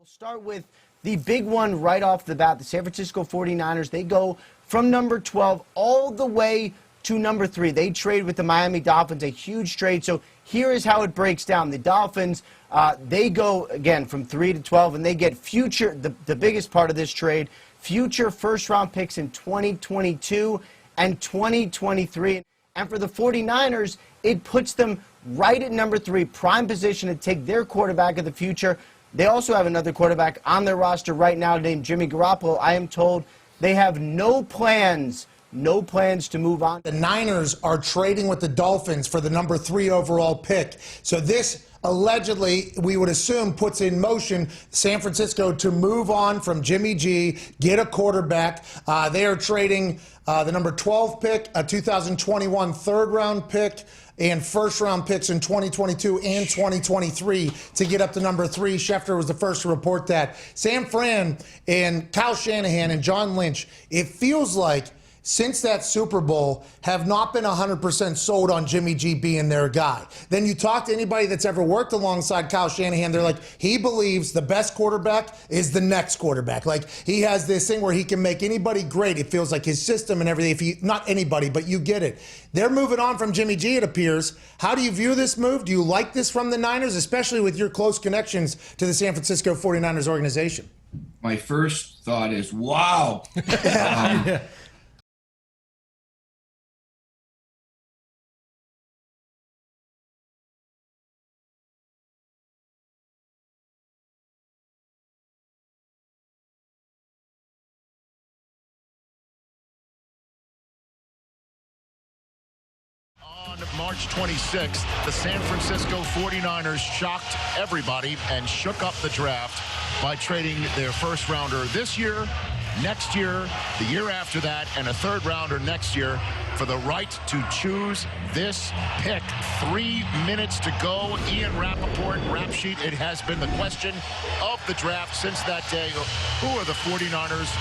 We'll start with the big one right off the bat. The San Francisco 49ers, they go from number 12 all the way to number 3. They trade with the Miami Dolphins, a huge trade. So here is how it breaks down. The Dolphins, they go, again, from 3 to 12, and they get future, the biggest part of this trade, future first-round picks in 2022 and 2023. And for the 49ers, it puts them right at number 3, prime position to take their quarterback of the future. They also have another quarterback on their roster right now named Jimmy Garoppolo. I am told they have no plans to move on. The Niners are trading with the Dolphins for the number 3 overall pick. So this allegedly, we would assume, puts in motion San Francisco to move on from Jimmy G, get a quarterback. They are trading the number 12 pick, a 2021 third-round pick, and first-round picks in 2022 and 2023 to get up to number 3. Schefter was the first to report that. San Fran and Kyle Shanahan and John Lynch, it feels like since that Super Bowl, have not been 100% sold on Jimmy G being their guy. Then you talk to anybody that's ever worked alongside Kyle Shanahan, they're like, he believes the best quarterback is the next quarterback. Like, he has this thing where he can make anybody great. It feels like his system and everything. If he, not anybody, but you get it. They're moving on from Jimmy G, it appears. How do you view this move? Do you like this from the Niners, especially with your close connections to the San Francisco 49ers organization? My first thought is, wow. On March 26th, the San Francisco 49ers shocked everybody and shook up the draft by trading their first rounder this year, next year, the year after that, and a third rounder next year for the right to choose this pick. 3 minutes to go. Ian Rappaport, Rap Sheet. It has been the question of the draft since that day. Who are the 49ers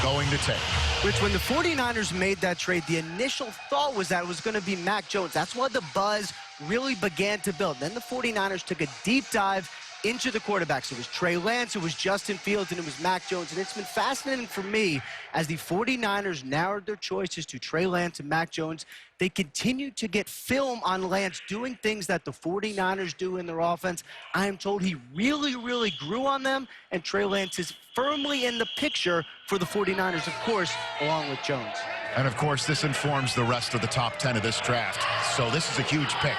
going to take? Which, when the 49ers made that trade, the initial thought was that it was going to be Mac Jones. That's why the buzz really began to build. Then the 49ers took a deep dive into the quarterbacks. It was Trey Lance, it was Justin Fields, and it was Mac Jones. And it's been fascinating for me as the 49ers narrowed their choices to Trey Lance and Mac Jones. They continue to get film on Lance doing things that the 49ers do in their offense. I am told he really, really grew on them, and Trey Lance is firmly in the picture for the 49ers, of course, along with Jones. And, of course, this informs the rest of the top 10 of this draft. So this is a huge pick.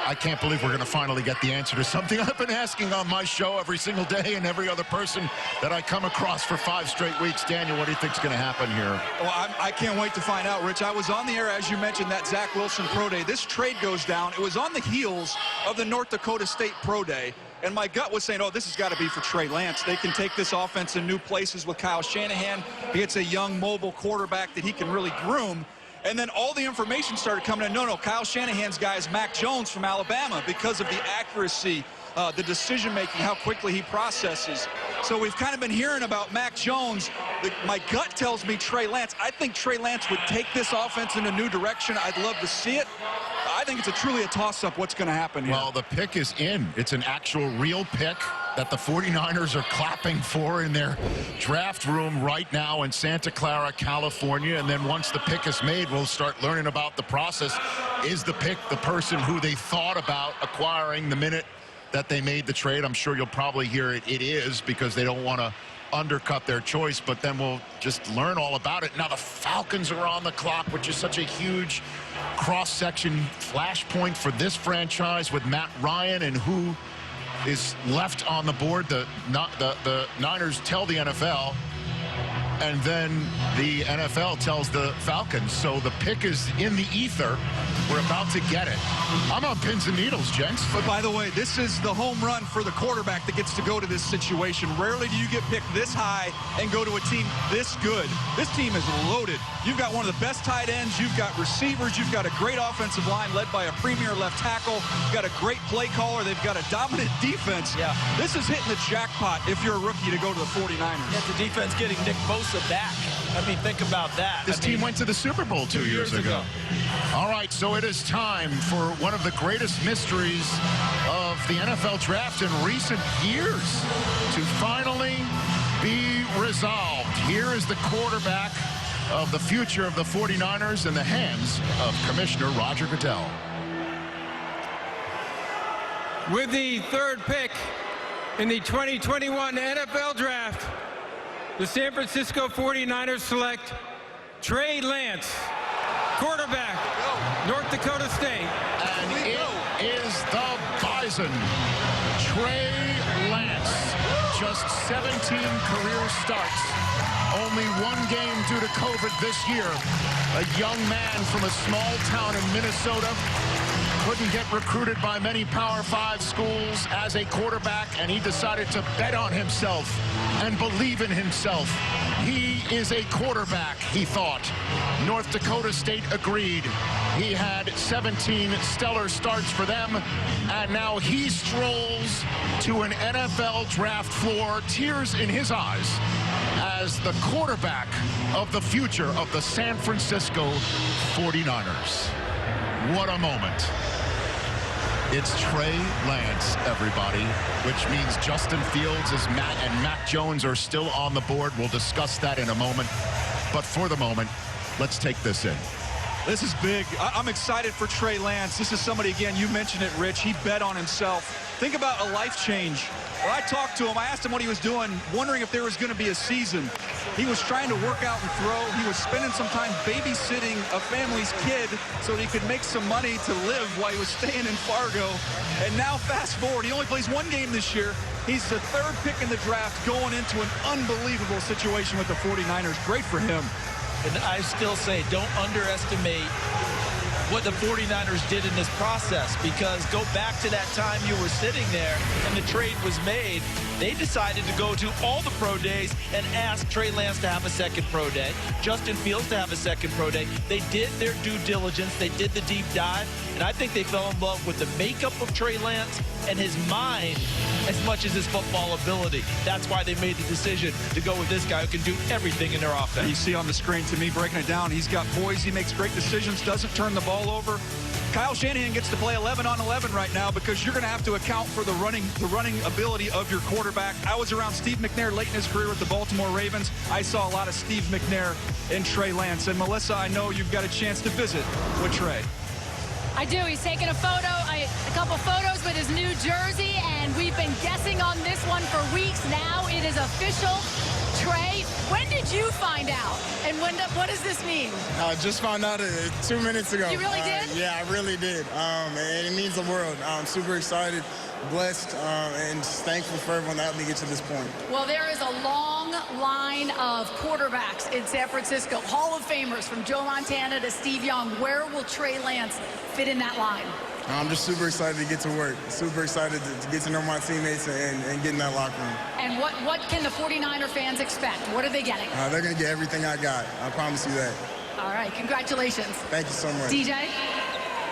I can't believe we're going to finally get the answer to something I've been asking on my show every single day and every other person that I come across for 5 straight weeks. Daniel, what do you think is going to happen here? Well, I can't wait to find out, Rich. I was on the air, as you mentioned, that Zach Wilson Pro Day. This trade goes down. It was on the heels of the North Dakota State Pro Day. And my gut was saying, oh, this has got to be for Trey Lance. They can take this offense in new places with Kyle Shanahan. He gets a young, mobile quarterback that he can really groom. And then all the information started coming in. No, Kyle Shanahan's guy is Mac Jones from Alabama because of the accuracy, the decision-making, how quickly he processes. So we've kind of been hearing about Mac Jones. My gut tells me Trey Lance. I think Trey Lance would take this offense in a new direction. I'd love to see it. I think it's truly a toss-up what's going to happen here. Well, the pick is in. It's an actual real pick that the 49ers are clapping for in their draft room right now in Santa Clara, California. And then once the pick is made, we'll start learning about the process. Is the pick the person who they thought about acquiring the minute that they made the trade? I'm sure you'll probably hear it is, because they don't want to undercut their choice, but then we'll just learn all about it. Now the Falcons are on the clock, which is such a huge cross-section flashpoint for this franchise with Matt Ryan and who is left on the board. The Niners tell the NFL, and then the NFL tells the Falcons. So the pick is in the ether. We're about to get it. I'm on pins and needles, gents. But by the way, this is the home run for the quarterback that gets to go to this situation. Rarely do you get picked this high and go to a team this good. This team is loaded. You've got one of the best tight ends. You've got receivers. You've got a great offensive line led by a premier left tackle. You've got a great play caller. They've got a dominant defense. Yeah. This is hitting the jackpot if you're a rookie to go to the 49ers. Yeah, the defense getting Nick Bosa back. I mean, think about that. This team went to the Super Bowl 2 years ago. All right, so it is time for one of the greatest mysteries of the NFL draft in recent years to finally resolved. Here is the quarterback of the future of the 49ers in the hands of Commissioner Roger Goodell. With the third pick in the 2021 NFL Draft, the San Francisco 49ers select Trey Lance, quarterback, North Dakota State. And it is the Bison, Trey Lance. Just 17 career starts. Only one game due to COVID this year. A young man from a small town in Minnesota. Couldn't get recruited by many Power 5 schools as a quarterback, and he decided to bet on himself and believe in himself. He is a quarterback, he thought. North Dakota State agreed. He had 17 stellar starts for them, and now he strolls to an NFL draft floor, tears in his eyes, as the quarterback of the future of the San Francisco 49ers. What a moment. It's Trey Lance, everybody, which means Justin Fields and Mac Jones are still on the board. We'll discuss that in a moment. But for the moment, let's take this in. This is big. I'm excited for Trey Lance. This is somebody, again, you mentioned it, Rich. He bet on himself. Think about a life change. When I talked to him, I asked him what he was doing, wondering if there was going to be a season. He was trying to work out and throw. He was spending some time babysitting a family's kid so that he could make some money to live while he was staying in Fargo. And now, fast forward, he only plays one game this year. He's the third pick in the draft, going into an unbelievable situation with the 49ers. Great for him. And I still say, don't underestimate what the 49ers did in this process, because go back to that time you were sitting there and the trade was made. They decided to go to all the pro days and ask Trey Lance to have a second pro day, Justin Fields to have a second pro day. They did their due diligence. They did the deep dive, and I think they fell in love with the makeup of Trey Lance and his mind as much as his football ability. That's why they made the decision to go with this guy who can do everything in their offense. You see on the screen, to me, breaking it down, he's got poise. He makes great decisions, doesn't turn the ball over. Kyle Shanahan gets to play 11 on 11 right now because you're going to have to account for the running ability of your quarterback. I was around Steve McNair late in his career with the Baltimore Ravens. I saw a lot of Steve McNair and Trey Lance. And Melissa, I know you've got a chance to visit with Trey. I do. He's taken a photo, a couple photos with his new jersey, and we've been guessing on this one for weeks now. It is official. Trey, when did you find out? And what does this mean? I just found out 2 minutes ago. You really did? Yeah, I really did. And it means the world. I'm super excited, blessed, and just thankful for everyone that helped me get to this point. Well, there is a long line of quarterbacks in San Francisco, Hall of Famers from Joe Montana to Steve Young. Where will Trey Lance fit in that line? I'm just super excited to get to work, super excited to get to know my teammates and get in that locker room. And what can the 49er fans expect? What are they getting? They're going to get everything I got. I promise you that. All right, congratulations. Thank you so much. DJ?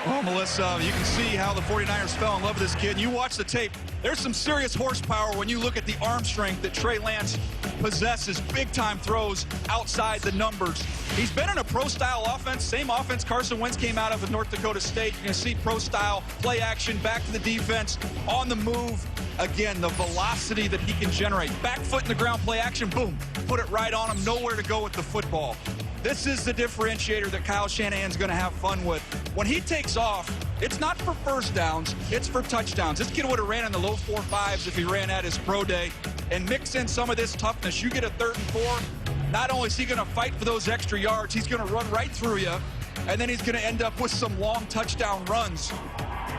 Well, Melissa, you can see how the 49ers fell in love with this kid. You watch the tape. There's some serious horsepower when you look at the arm strength that Trey Lance possesses. Big-time throws outside the numbers. He's been in a pro-style offense, same offense Carson Wentz came out of with North Dakota State. You're going to see pro-style, play action, back to the defense, on the move. Again, the velocity that he can generate. Back foot in the ground, play action, boom. Put it right on him, nowhere to go with the football. This is the differentiator that Kyle Shanahan's going to have fun with. When he takes off, it's not for first downs, it's for touchdowns. This kid would have ran in the low 4.5s if he ran at his pro day. And mix in some of this toughness. You get a 3rd and 4, not only is he going to fight for those extra yards, he's going to run right through you, and then he's going to end up with some long touchdown runs.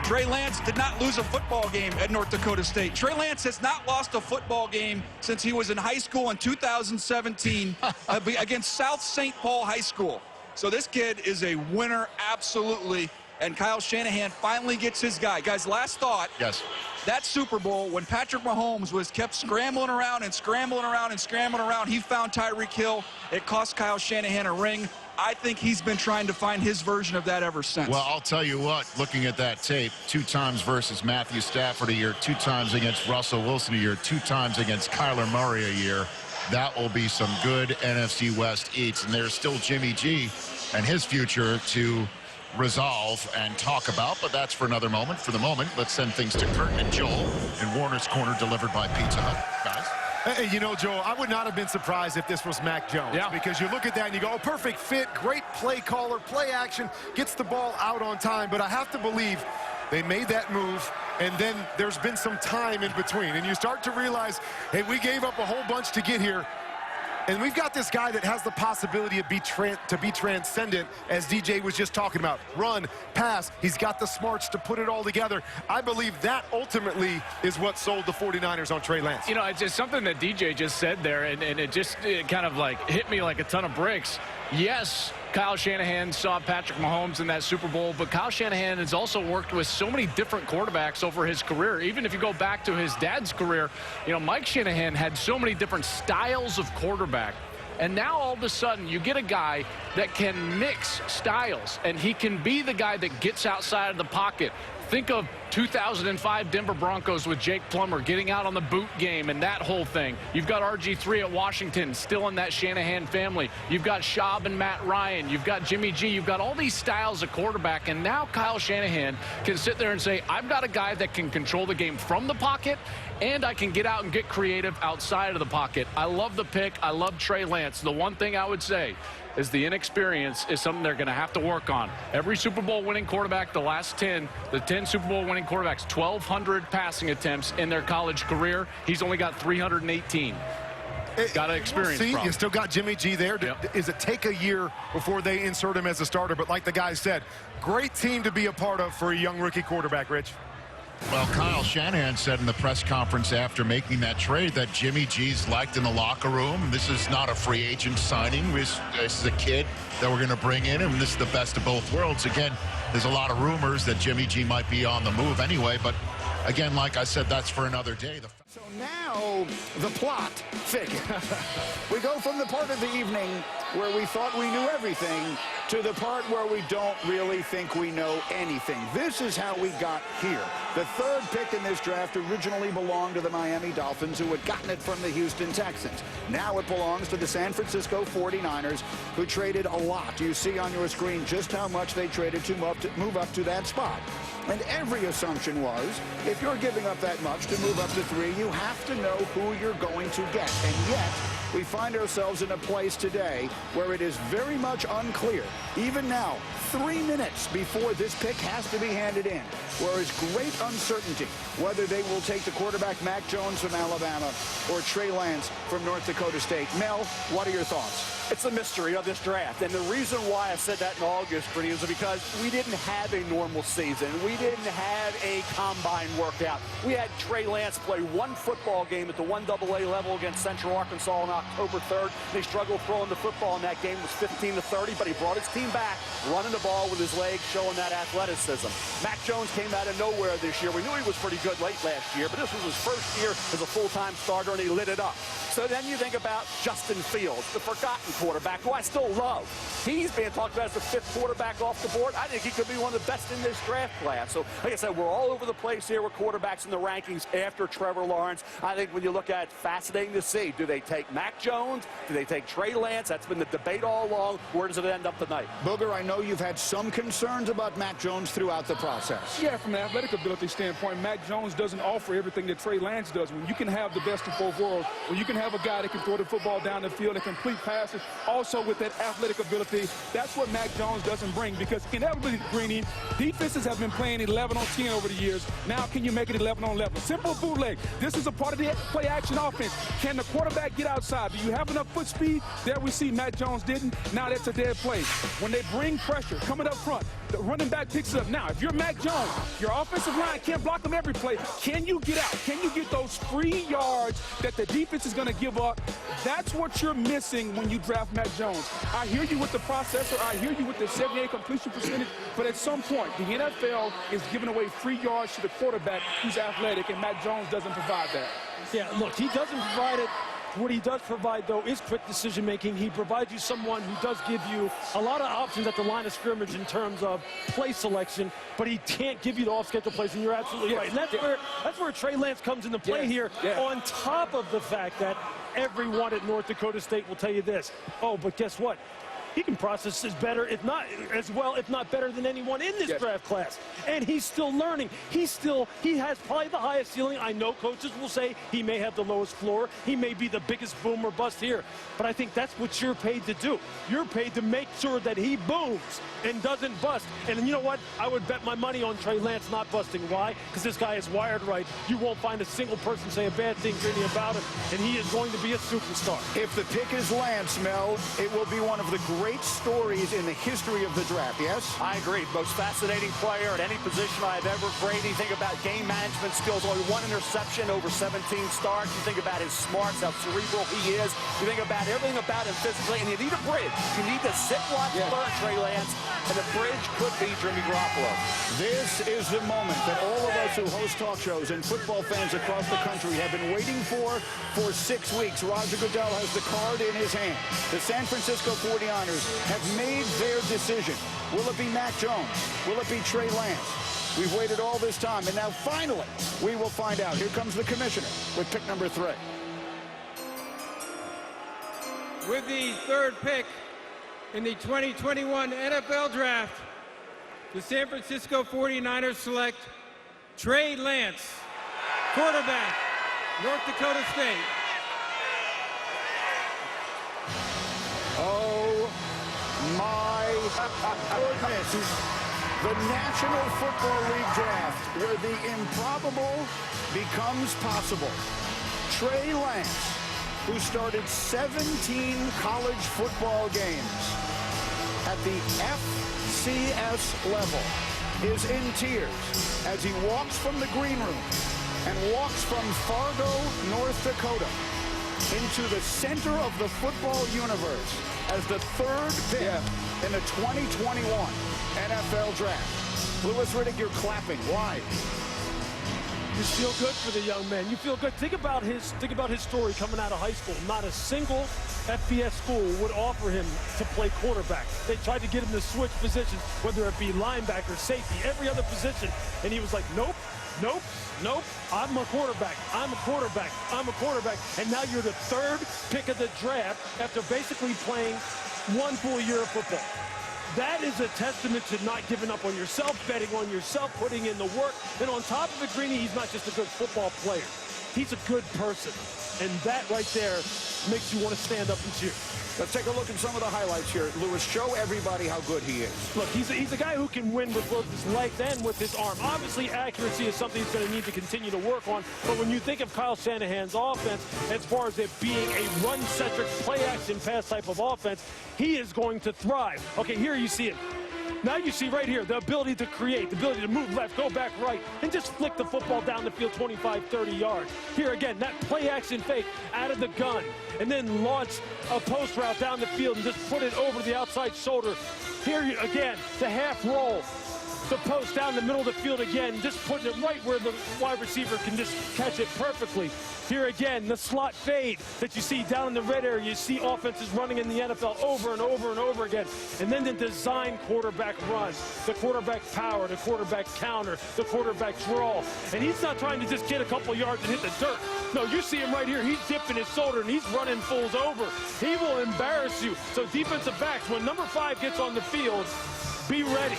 Trey Lance did not lose a football game at North Dakota State. Trey Lance has not lost a football game since he was in high school in 2017 against South St. Paul High School. So this kid is a winner, absolutely. And Kyle Shanahan finally gets his guy. Guys, last thought. Yes. That Super Bowl, when Patrick Mahomes was kept scrambling around and scrambling around and scrambling around, he found Tyreek Hill. It cost Kyle Shanahan a ring. I think he's been trying to find his version of that ever since. Well, I'll tell you what, looking at that tape, 2 times versus Matthew Stafford a year, 2 times against Russell Wilson a year, 2 times against Kyler Murray a year, that will be some good NFC West eats. And there's still Jimmy G and his future to resolve and talk about, but that's for another moment. For the moment, let's send things to Curtin and Joel in Warner's Corner, delivered by Pizza Hut. Guys? You know, Joel, I would not have been surprised if this was Mac Jones. Yeah. Because you look at that and you go, oh, perfect fit, great play caller, play action, gets the ball out on time. But I have to believe they made that move, and then there's been some time in between. And you start to realize, hey, we gave up a whole bunch to get here. And we've got this guy that has the possibility of to be transcendent, as DJ was just talking about. Run, pass, he's got the smarts to put it all together. I believe that ultimately is what sold the 49ers on Trey Lance. You know, it's just something that DJ just said there, and it kind of like hit me like a ton of bricks. Yes, Kyle Shanahan saw Patrick Mahomes in that Super Bowl, but Kyle Shanahan has also worked with so many different quarterbacks over his career. Even if you go back to his dad's career, you know, Mike Shanahan had so many different styles of quarterback. And now all of a sudden you get a guy that can mix styles, and he can be the guy that gets outside of the pocket. Think of 2005 Denver Broncos with Jake Plummer getting out on the boot game and that whole thing. You've got RG3 at Washington, still in that Shanahan family. You've got Schaub and Matt Ryan. You've got Jimmy G. You've got all these styles of quarterback, and now Kyle Shanahan can sit there and say, I've got a guy that can control the game from the pocket, and I can get out and get creative outside of the pocket. I love the pick. I love Trey Lance. The one thing I would say is the inexperience is something they're going to have to work on. Every Super Bowl winning quarterback, the 10 Super Bowl winning quarterbacks, 1,200 passing attempts in their college career. He's only got 318. Got an experience problem. You still got Jimmy G there. Yep. Is it take a year before they insert him as a starter? But like the guy said, great team to be a part of for a young rookie quarterback, Rich. Well, Kyle Shanahan said in the press conference after making that trade that Jimmy G's liked in the locker room. This is not a free agent signing. This is a kid that we're going to bring in, and this is the best of both worlds. Again, there's a lot of rumors that Jimmy G might be on the move anyway, but again, like I said, that's for another day. So now the plot thickens. We go from the part of the evening where we thought we knew everything to the part where we don't really think we know anything. This is how we got here. The third pick in this draft originally belonged to the Miami Dolphins, who had gotten it from the Houston Texans. Now it belongs to the San Francisco 49ers, who traded a lot. You see on your screen just how much they traded to move up to that spot. And every assumption was, if you're giving up that much to move up to 3, you have to know who you're going to get. And yet, we find ourselves in a place today where it is very much unclear, even now, 3 minutes before this pick has to be handed in, where is great uncertainty whether they will take the quarterback Mac Jones from Alabama or Trey Lance from North Dakota State. Mel, what are your thoughts? It's the mystery of this draft, and the reason why I said that in August, Brittany, is because we didn't have a normal season. We didn't have a combine workout. We had Trey Lance play one football game at the 1AA level against Central Arkansas on October 3rd. They struggled throwing the football in that game. It was 15-30, but he brought his team back, running the ball with his legs, showing that athleticism. Mac Jones came out of nowhere this year. We knew he was pretty good late last year, but this was his first year as a full-time starter, and he lit it up. So then you think about Justin Fields, the forgotten quarterback, who I still love. He's being talked about as the 5th quarterback off the board. I think he could be one of the best in this draft class. So, like I said, we're all over the place here with quarterbacks in the rankings after Trevor Lawrence. I think when you look at it, fascinating to see. Do they take Mac Jones? Do they take Trey Lance? That's been the debate all along. Where does it end up tonight? Booger, I know you've had some concerns about Mac Jones throughout the process. Yeah, from an athletic ability standpoint, Mac Jones doesn't offer everything that Trey Lance does. When you can have the best of both worlds, when you can have a guy that can throw the football down the field and complete passes, also with that athletic ability, that's what Mac Jones doesn't bring, because inevitably, Greeny, defenses have been playing 11 on 10 over the years. Now can you make it 11 on 11? Simple bootleg. This is a part of the play action offense. Can the quarterback get outside? Do you have enough foot speed? There we see Mac Jones didn't. Now that's a dead play. When they bring pressure coming up front, the running back picks it up. Now, if you're Mac Jones, your offensive line can't block him every play. Can you get out? Can you get those free yards that the defense is going to give up? That's what you're missing when you draft Mac Jones. I hear you with the processor. I hear you with the 78 completion percentage. But at some point, the NFL is giving away free yards to the quarterback who's athletic, and Mac Jones doesn't provide that. Yeah, look, he doesn't provide it. What he does provide, though, is quick decision-making. He provides you someone who does give you a lot of options at the line of scrimmage in terms of play selection, but he can't give you the off-schedule plays, and you're absolutely right. And that's where Trey Lance comes into play here, on top of the fact that everyone at North Dakota State will tell you this. Oh, but guess what? he can process as better, if not as well, if not better than anyone in this draft class. And he's still learning. He has probably the highest ceiling. I know coaches will say he may have the lowest floor. He may be the biggest boom or bust here. But I think that's what you're paid to do. You're paid to make sure that he booms and doesn't bust. And you know what? I would bet my money on Trey Lance not busting. Why? Because this guy is wired right. You won't find a single person say a bad thing really about him, and he is going to be a superstar. If the pick is Lance, Mel, it will be one of the great stories in the history of the draft, yes? I agree. Most fascinating player at any position I've ever graded. You think about game management skills, only 1 interception over 17 starts. You think about his smarts, how cerebral he is. You think about everything about him physically, and you need a bridge. You need to sit, watch, learn Trey Lance, and the bridge could be Jimmy Garoppolo. This is the moment that all of us who host talk shows and football fans across the country have been waiting for 6 weeks. Roger Goodell has the card in his hand. The San Francisco 49ers have made their decision. Will it be Mac Jones? Will it be Trey Lance? We've waited all this time, and now finally we will find out. Here comes the commissioner with pick number 3. With the 3rd pick in the 2021 NFL Draft, the San Francisco 49ers select Trey Lance, quarterback, North Dakota State. Oh my goodness. The National Football League Draft, where the improbable becomes possible. Trey Lance, who started 17 college football games at the FCS level, is in tears as he walks from the green room and walks from Fargo, North Dakota, into the center of the football universe as the 3rd pick in the 2021 NFL Draft. Louis Riddick, you're clapping. Why? You feel good for the young man. You feel good. Think about his story coming out of high school. Not a single FBS school would offer him to play quarterback. They tried to get him to switch positions, whether it be linebacker, safety, every other position, and he was like, nope, nope, nope. I'm a quarterback. I'm a quarterback. I'm a quarterback. And now you're the 3rd pick of the draft after basically playing 1 full year of football. That is a testament to not giving up on yourself, betting on yourself, putting in the work. And on top of it, Greeny, he's not just a good football player. He's a good person. And that right there makes you want to stand up and cheer. Let's take a look at some of the highlights here. Louis, show everybody how good he is. Look, he's a guy who can win with both his legs and with his arm. Obviously, accuracy is something he's going to need to continue to work on. But when you think of Kyle Shanahan's offense, as far as it being a run-centric, play-action, pass type of offense, he is going to thrive. Okay, here you see it. Now you see right here the ability to create, the ability to move left, go back right, and just flick the football down the field 25, 30 yards. Here again, that play-action fake out of the gun, and then launch a post route down the field and just put it over the outside shoulder. Here again, the half roll, the post down the middle of the field again, just putting it right where the wide receiver can just catch it perfectly. Here again, the slot fade that you see down in the red area. You see offenses running in the NFL over and over and over again. And then the design quarterback run, the quarterback power, the quarterback counter, the quarterback draw. And he's not trying to just get a couple yards and hit the dirt. No, you see him right here. He's dipping his shoulder and he's running fools over. He will embarrass you. So defensive backs, when number 5 gets on the field, be ready.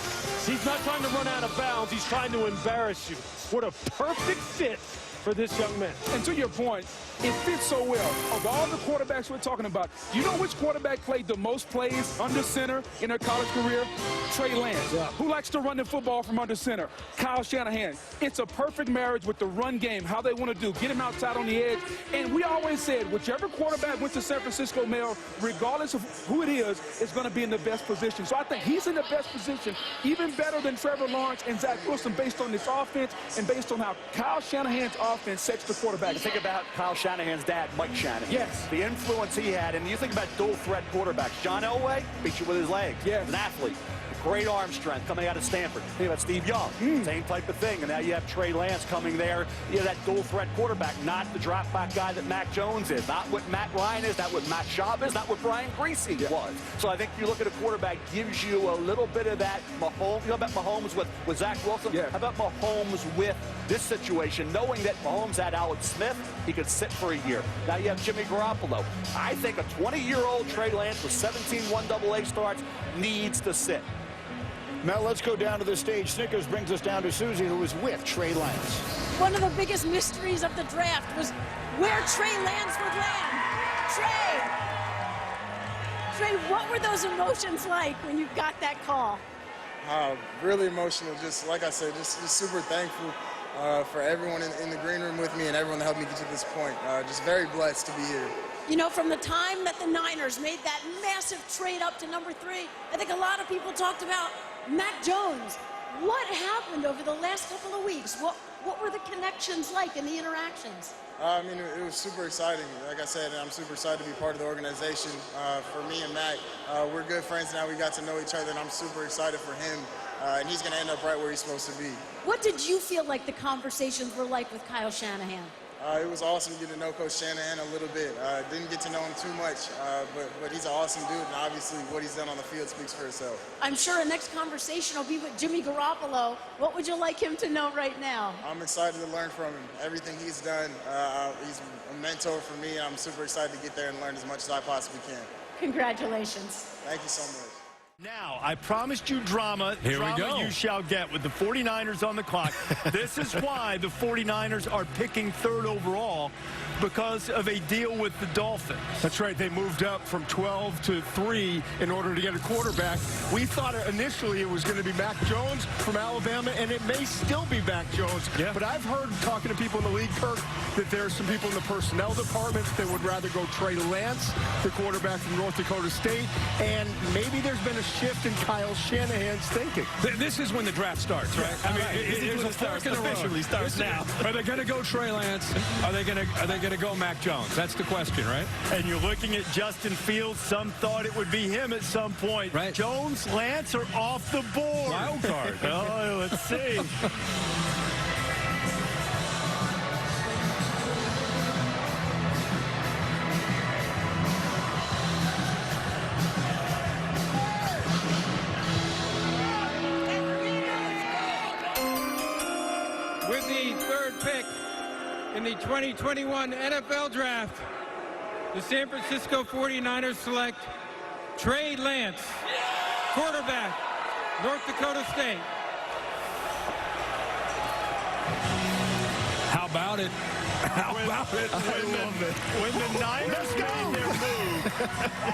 He's not trying to run out of bounds. He's trying to embarrass you. What a perfect fit for this young man. And to your point, it fits so well. Of all the quarterbacks we're talking about, you know which quarterback played the most plays under center in their college career? Trey Lance. Yeah. Who likes to run the football from under center? Kyle Shanahan. It's a perfect marriage with the run game, how they want to do, get him outside on the edge. And we always said, whichever quarterback went to San Francisco, Mel, regardless of who it is going to be in the best position. So I think he's in the best position, even better than Trevor Lawrence and Zach Wilson, based on this offense and based on how Kyle Shanahan's offense sets the quarterback. You think about Kyle Shanahan's dad, Mike Shanahan. Yes. The influence he had, and you think about dual threat quarterbacks. John Elway beat you with his legs. Yes. An athlete. Great arm strength coming out of Stanford. Think about Steve Young, same type of thing. And now you have Trey Lance coming there. You have that dual threat quarterback, not the drop back guy that Mac Jones is, not what Matt Ryan is, not what Matt Schaub is, not what Brian Greasy was. So I think you look at a quarterback, gives you a little bit of that Mahomes. You know about Mahomes with Zach Wilson? Yeah. How about Mahomes with this situation, knowing that Mahomes had Alex Smith, he could sit for a year. Now you have Jimmy Garoppolo. I think a 20-year-old Trey Lance with 17 1AA starts needs to sit. Now let's go down to the stage. Snickers brings us down to Susie, who is with Trey Lance. One of the biggest mysteries of the draft was where Trey Lance would land. Trey, what were those emotions like when you got that call? Really emotional. Just like I said, just super thankful for everyone in the green room with me and everyone that helped me get to this point. Just very blessed to be here. You know, from the time that the Niners made that massive trade up to number 3, I think a lot of people talked about Mac Jones. What happened over the last couple of weeks? What were the connections like and the interactions? I mean, it was super exciting. Like I said, I'm super excited to be part of the organization. For me and Mac, we're good friends now. We got to know each other, and I'm super excited for him. And he's going to end up right where he's supposed to be. What did you feel like the conversations were like with Kyle Shanahan? It was awesome to get to know Coach Shanahan a little bit. Didn't get to know him too much, but he's an awesome dude, and obviously what he's done on the field speaks for itself. I'm sure a next conversation will be with Jimmy Garoppolo. What would you like him to know right now? I'm excited to learn from him. Everything he's done, he's a mentor for me. I'm super excited to get there and learn as much as I possibly can. Congratulations. Thank you so much. Now, I promised you drama. Here we go. Drama you shall get with the 49ers on the clock. This is why the 49ers are picking 3rd overall, because of a deal with the Dolphins. That's right. They moved up from 12 to 3 in order to get a quarterback. We thought initially it was going to be Mac Jones from Alabama, and it may still be Mac Jones. Yeah. But I've heard, talking to people in the league, Kirk, that there are some people in the personnel department that would rather go Trey Lance, the quarterback from North Dakota State, and maybe there's been a shift in Kyle Shanahan's thinking. This is when the draft starts, right? I mean, there's a fork in the road. Officially starts now. Are they going to go Trey Lance? Are they going to go Mac Jones? That's the question, right? And you're looking at Justin Fields. Some thought it would be him at some point. Right. Jones, Lance are off the board. Wild card. Oh, let's see. With the 3rd pick in the 2021 NFL Draft, the San Francisco 49ers select Trey Lance, quarterback, North Dakota State. How about it? How about it? When the Niners made their move,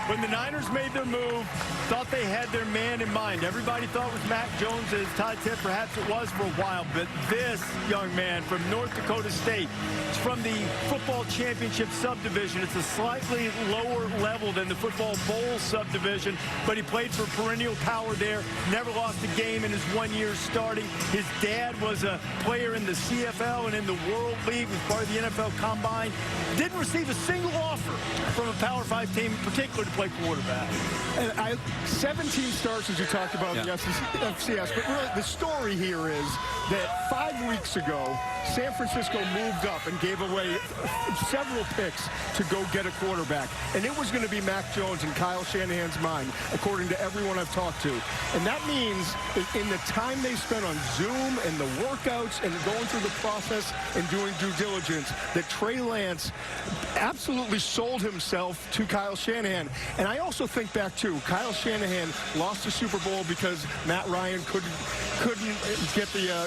when the Niners made their move, thought they had their man in mind. Everybody thought it was Mac Jones as Todd said. Perhaps it was for a while, but this young man from North Dakota State, it's from the football championship subdivision. It's a slightly lower level than the football bowl subdivision, but he played for perennial power there. Never lost a game in his 1 year starting. His dad was a player in the CFL and in the World League, was part of the NFL Combine. Didn't receive a single offer from a Power 5 team, in particular, to play quarterback. And 17 starts, as you talked about, in the FCS. But really, the story here is that 5 weeks ago, San Francisco moved up and gave away several picks to go get a quarterback. And it was going to be Mac Jones in Kyle Shanahan's mind, according to everyone I've talked to. And that means in the time they spent on Zoom and the workouts and going through the process and doing due diligence, that Trey Lance absolutely sold himself to Kyle Shanahan. And I also think back, too, Kyle Shanahan lost the Super Bowl because Matt Ryan couldn't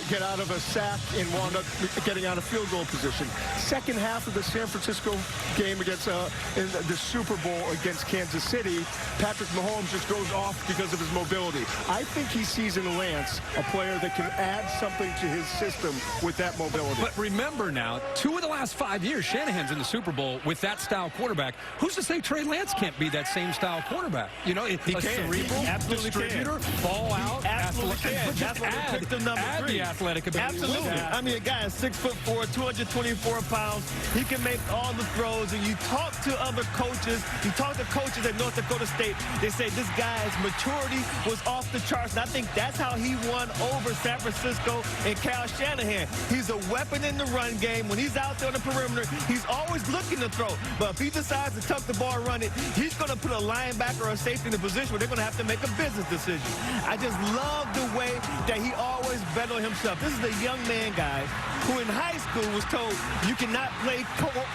get out of a sack and wound up getting out of field goal position. Second half of the San Francisco game against in the Super Bowl against Kansas City, Patrick Mahomes just goes off because of his mobility. I think he sees in Lance a player that can add something to his system with that mobility. But remember now, 2 of the last 5 years, Shanahan's in the Super Bowl with that style quarterback. Who's to say Trey Lance Lance can't be that same style quarterback. You know, he can. Cerebral, Absolutely distributor, ball out, absolutely can. That's why they picked him number 3. The athletic ability. Absolutely. I mean, a guy is 6'4", 224 pounds. He can make all the throws. And you talk to other coaches, you talk to coaches at North Dakota State, they say this guy's maturity was off the charts. And I think that's how he won over San Francisco and Kyle Shanahan. He's a weapon in the run game. When he's out there on the perimeter, he's always looking to throw. But if he decides to tuck the ball and run it, he's going to put a linebacker or a safety in a position where they're going to have to make a business decision. I just love the way that he always bet on himself. This is a young man, guys, who in high school was told you cannot play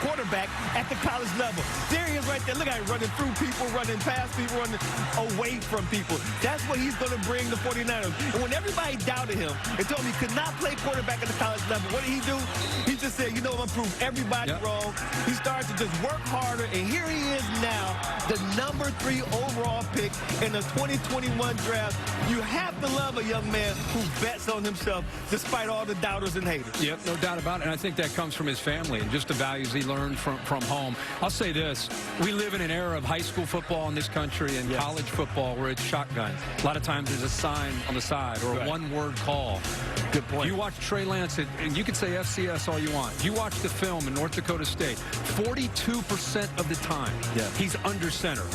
quarterback at the college level. There he is right there. Look at him running through people, running past people, running away from people. That's what he's going to bring the 49ers. And when everybody doubted him and told him he could not play quarterback at the college level, what did he do? He just said, you know, I'm going to prove everybody wrong. He started to just work harder, and here he is now, the number 3 overall pick in the 2021 draft. You have to love a young man who bets on himself despite all the doubters and haters. Yep, no doubt about it. And I think that comes from his family and just the values he learned from home. I'll say this. We live in an era of high school football in this country and college football where it's shotgun. A lot of times there's a sign on the side or a one-word call. Good point. You watch Trey Lance, and you can say FCS all you want. You watch the film in North Dakota State, 42% of the time, he's under center.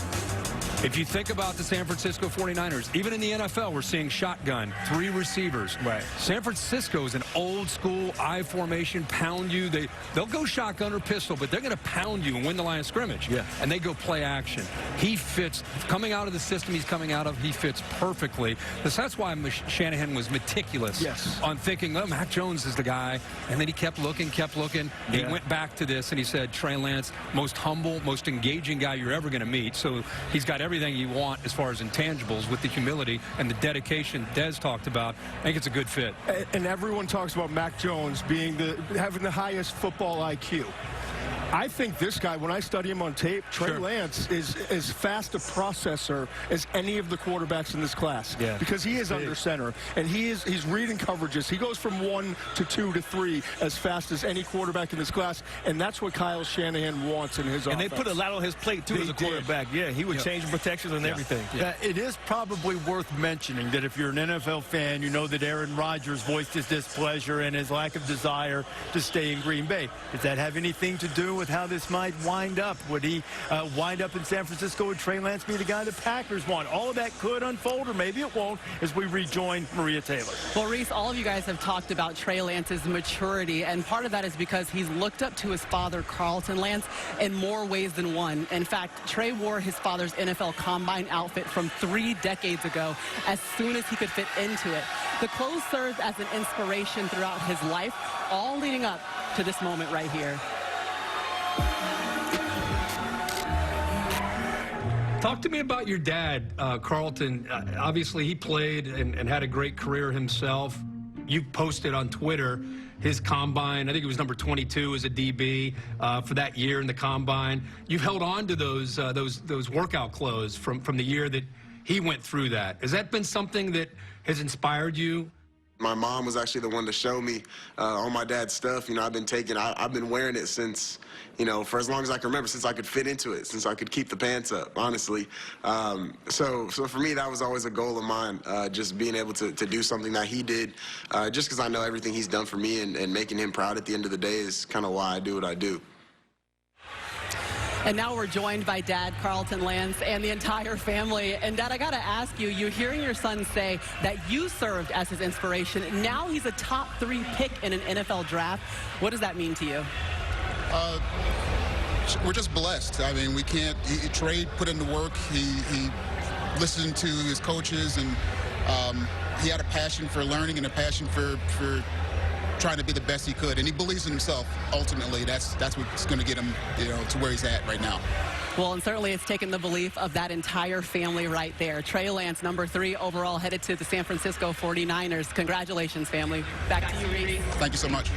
If you think about the San Francisco 49ers, even in the NFL, we're seeing shotgun, 3 receivers. Right. San Francisco is an old-school I formation, pound you. They'll go shotgun or pistol, but they're going to pound you and win the line of scrimmage. Yeah. And they go play action. He fits, coming out of the system he's coming out of, he fits perfectly. That's why Shanahan was meticulous on thinking, oh, Mac Jones is the guy. And then he kept looking. He went back to this, and he said, Trey Lance, most humble, most engaging guy you're ever going to meet. So he's got everything you want as far as intangibles with the humility and the dedication Des talked about. I think it's a good fit. And everyone talks about Mac Jones having the highest football IQ. I think this guy, when I study him on tape, Trey Lance is as fast a processor as any of the quarterbacks in this class. Yeah. Because he is under center, and he's reading coverages. He goes from 1 to 2 to 3 as fast as any quarterback in this class, and that's what Kyle Shanahan wants in his offense. And they put a lot on his plate, too, as a quarterback. Yeah, he would change protections and everything. Yeah. It is probably worth mentioning that if you're an NFL fan, you know that Aaron Rodgers voiced his displeasure and his lack of desire to stay in Green Bay. Does that have anything to do with how this might wind up? Would he wind up in San Francisco? Would Trey Lance be the guy the Packers want? All of that could unfold, or maybe it won't, as we rejoin Maria Taylor. Well, Reese, all of you guys have talked about Trey Lance's maturity, and part of that is because he's looked up to his father, Carlton Lance, in more ways than one. In fact, Trey wore his father's NFL Combine outfit from 3 decades ago as soon as he could fit into it. The clothes served as an inspiration throughout his life, all leading up to this moment right here. Talk to me about your dad, Carlton. Obviously, he played and had a great career himself. You posted on Twitter his combine. I think it was number 22 as a DB for that year in the combine. You've held on to those workout clothes from the year that he went through that. Has that been something that has inspired you? My mom was actually the one to show me all my dad's stuff. You know, I've been wearing it since, you know, for as long as I can remember, since I could fit into it, since I could keep the pants up, honestly. So for me, that was always a goal of mine, just being able to do something that he did, just because I know everything he's done for me, and making him proud at the end of the day is kind of why I do what I do. And now we're joined by Dad, Carlton Lance, and the entire family. And Dad, I got to ask you, you're hearing your son say that you served as his inspiration. Now he's a top 3 pick in an NFL draft. What does that mean to you? We're just blessed. I mean, we can't. Trey put in the work. He listened to his coaches, and he had a passion for learning and a passion for trying to be the best he could, and he believes in himself. Ultimately, that's what's going to get him, you know, to where he's at right now. Well, and certainly it's taken the belief of that entire family right there. Trey Lance, number 3 overall, headed to the San Francisco 49ers. Congratulations, family. Back to you, Reese. Thank you so much.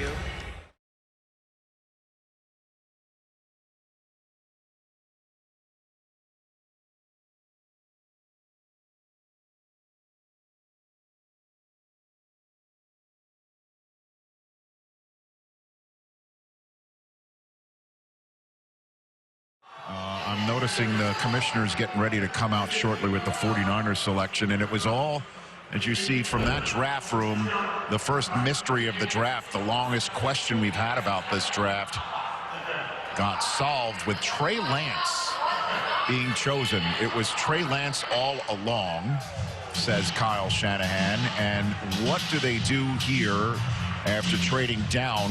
I'm noticing the commissioners getting ready to come out shortly with the 49ers selection, and it was all, as you see from that draft room, the first mystery of the draft, the longest question we've had about this draft, got solved with Trey Lance being chosen. It was Trey Lance all along, says Kyle Shanahan. And what do they do here after trading down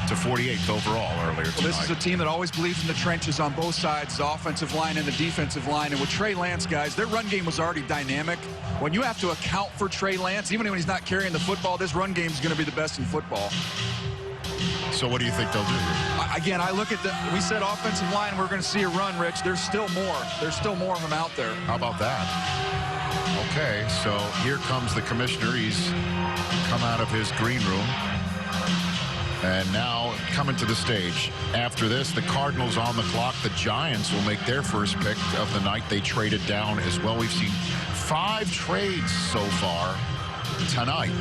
to 48th overall earlier tonight? Well, this is a team that always believes in the trenches on both sides, the offensive line and the defensive line. And with Trey Lance, guys, their run game was already dynamic. When you have to account for Trey Lance, even when he's not carrying the football, this run game is going to be the best in football. So what do you think they'll do? Again, I look at we said offensive line, we're going to see a run, Rich. There's still more. There's still more of them out there. How about that? Okay, so here comes the commissioner. He's come out of his green room. And now coming to the stage. After this, the Cardinals on the clock. The Giants will make their first pick of the night. They traded down as well. We've seen 5 trades so far tonight.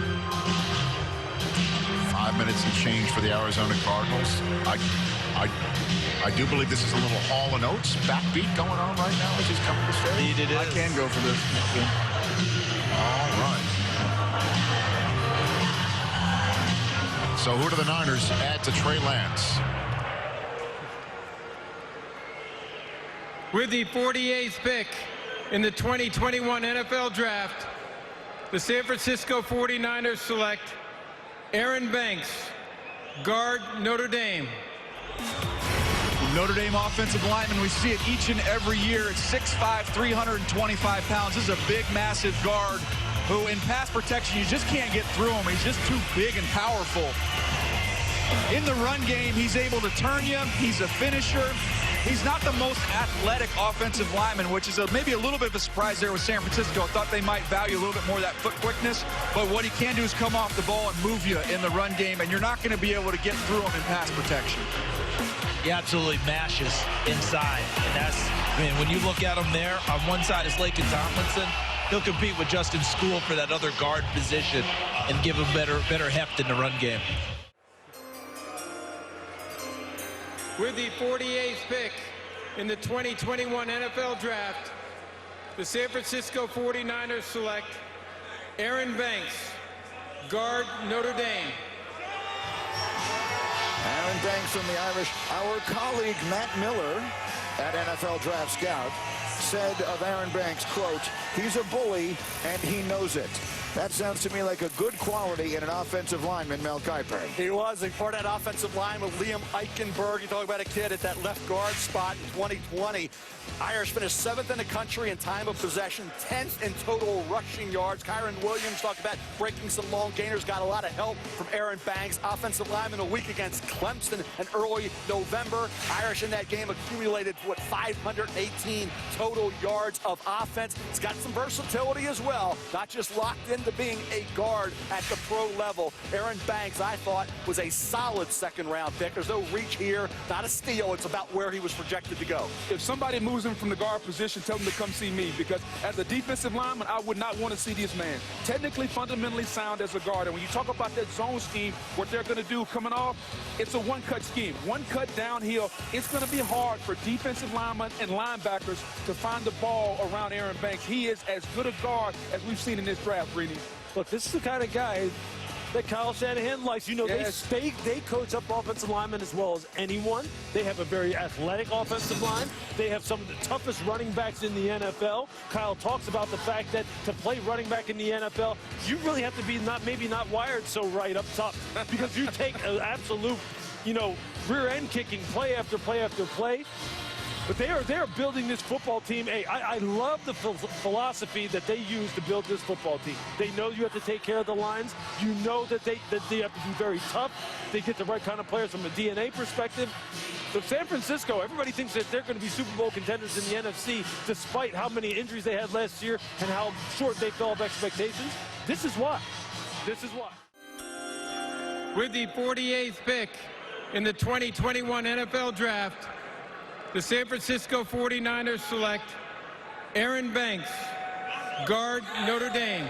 5 minutes and change for the Arizona Cardinals. I do believe this is a little Hall & Oates backbeat going on right now as he's coming to the stage. Indeed it is. I can go for this. All right. So who do the Niners add to Trey Lance? With the 48th pick in the 2021 NFL Draft, the San Francisco 49ers select Aaron Banks, guard, Notre Dame. Notre Dame offensive lineman, we see it each and every year. It's 6'5", 325 pounds. This is a big, massive guard who in pass protection, you just can't get through him. He's just too big and powerful. In the run game, he's able to turn you. He's a finisher. He's not the most athletic offensive lineman, which is maybe a little bit of a surprise there with San Francisco. I thought they might value a little bit more of that foot quickness, but what he can do is come off the ball and move you in the run game, and you're not going to be able to get through him in pass protection. He absolutely mashes inside, and that's, I mean, when you look at him there, on one side is Laken Tomlinson. He'll compete with Justin School for that other guard position and give him better heft in the run game. With the 48th pick in the 2021 NFL Draft, the San Francisco 49ers select Aaron Banks, guard, Notre Dame. Aaron Banks from the Irish. Our colleague Matt Miller at NFL Draft Scout said of Aaron Banks, quote, "He's a bully and he knows it." That sounds to me like a good quality in an offensive lineman, Mel Kiper. He was a part of that offensive line with Liam Eichenberg. You talk about a kid at that left guard spot in 2020. Irish finished 7th in the country in time of possession, 10th in total rushing yards. Kyron Williams talked about breaking some long gainers, got a lot of help from Aaron Banks. Offensive lineman a week against Clemson in early November. Irish in that game accumulated, 518 total yards of offense. He's got some versatility as well, not just locked into being a guard at the pro level. Aaron Banks, I thought, was a solid second-round pick. There's no reach here, not a steal. It's about where he was projected to go. If somebody moves him from the guard position, tell him to come see me, because as a defensive lineman, I would not want to see this man. Technically, fundamentally sound as a guard. And when you talk about that zone scheme, what they're going to do coming off, it's a one-cut scheme. One cut downhill. It's going to be hard for defensive linemen and linebackers to find the ball around Aaron Banks. He is as good a guard as we've seen in this draft, Greeny. Look, this is the kind of guy that Kyle Shanahan likes. You know, yes. they coach up offensive linemen as well as anyone. They have a very athletic offensive line. They have some of the toughest running backs in the NFL. Kyle talks about the fact that to play running back in the NFL, you really have to be maybe not wired so right up top, because you take an absolute, rear end kicking play after play after play. But they are building this football team. Hey, I love the philosophy that they use to build this football team. They know you have to take care of the lines. You know that they have to be very tough. They get the right kind of players from a DNA perspective. So San Francisco, everybody thinks that they're going to be Super Bowl contenders in the NFC, despite how many injuries they had last year and how short they fell of expectations. This is why. This is why. With the 48th pick in the 2021 NFL Draft, the San Francisco 49ers select Aaron Banks, guard, Notre Dame.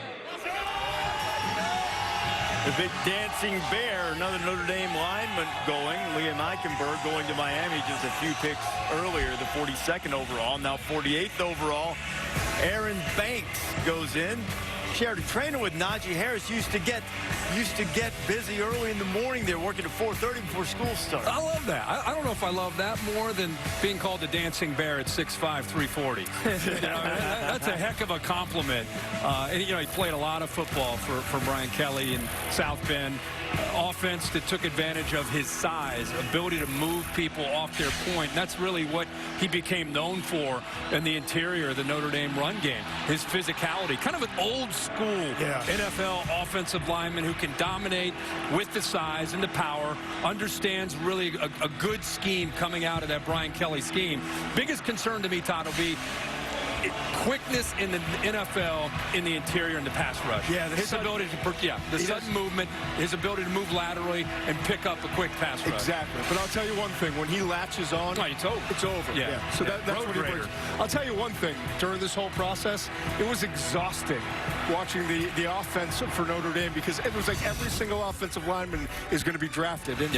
The big dancing bear, another Notre Dame lineman going. Liam Eichenberg going to Miami just a few picks earlier, the 42nd overall, now 48th overall. Aaron Banks goes in. Shared a trainer with Najee Harris. Used to get busy early in the morning. They're working at 4:30 before school starts. I love that. I don't know if I love that more than being called the dancing bear at 6'5", 340. That's a heck of a compliment. And he played a lot of football for Brian Kelly in South Bend. Offense that took advantage of his size, ability to move people off their point. And that's really what he became known for in the interior of the Notre Dame run game. His physicality, kind of an old school NFL offensive lineman who can dominate with the size and the power, understands really a good scheme coming out of that Brian Kelly scheme. Biggest concern to me, Todd, will be quickness in the NFL in the interior and the pass rush. His ability to sudden movement, his ability to move laterally and pick up a quick pass rush. Exactly. But I'll tell you one thing: when he latches on, it's over. It's over. So that's what he brings. I'll tell you one thing: during this whole process, it was exhausting watching the offense for Notre Dame, because it was like every single offensive lineman is going to be drafted, and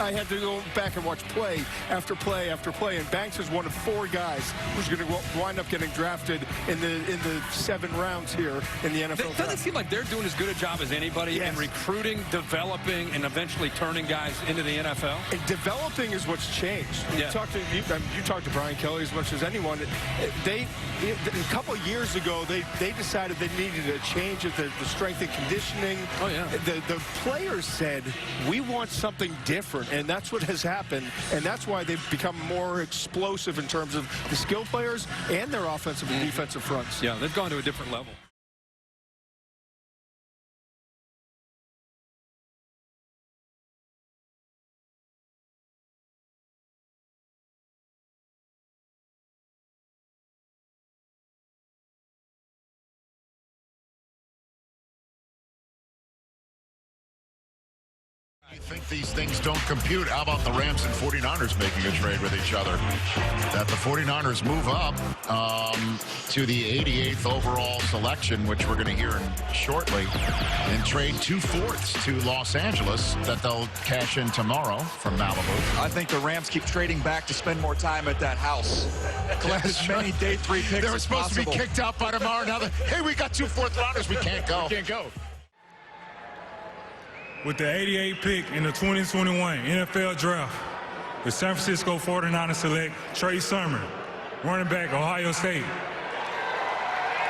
I had to go back and watch play after play after play. And Banks is one of 4 guys who's going to wind up getting drafted in the 7 rounds here in the NFL. Doesn't it seem like they're doing as good a job as anybody in recruiting, developing, and eventually turning guys into the NFL? And developing is what's changed. You talk to Brian Kelly as much as anyone. A couple of years ago, they decided they needed a change at the strength and conditioning. The players said, we want something different, and that's what has happened, and that's why they've become more explosive in terms of the skill players and their offensive and defensive fronts. Yeah, they've gone to a different level. You think these things don't compute? How about the Rams and 49ers making a trade with each other? That the 49ers move up to the 88th overall selection, which we're going to hear shortly, and trade 2/4 to Los Angeles that they'll cash in tomorrow from Malibu. I think the Rams keep trading back to spend more time at that house. Collect as many day 3 picks They were as supposed possible. to be kicked out by tomorrow. Now hey, we got 2 4th-rounders. We can't go. We can't go. With the 88th pick in the 2021 NFL Draft, the San Francisco 49ers select Trey Sermon, running back, Ohio State.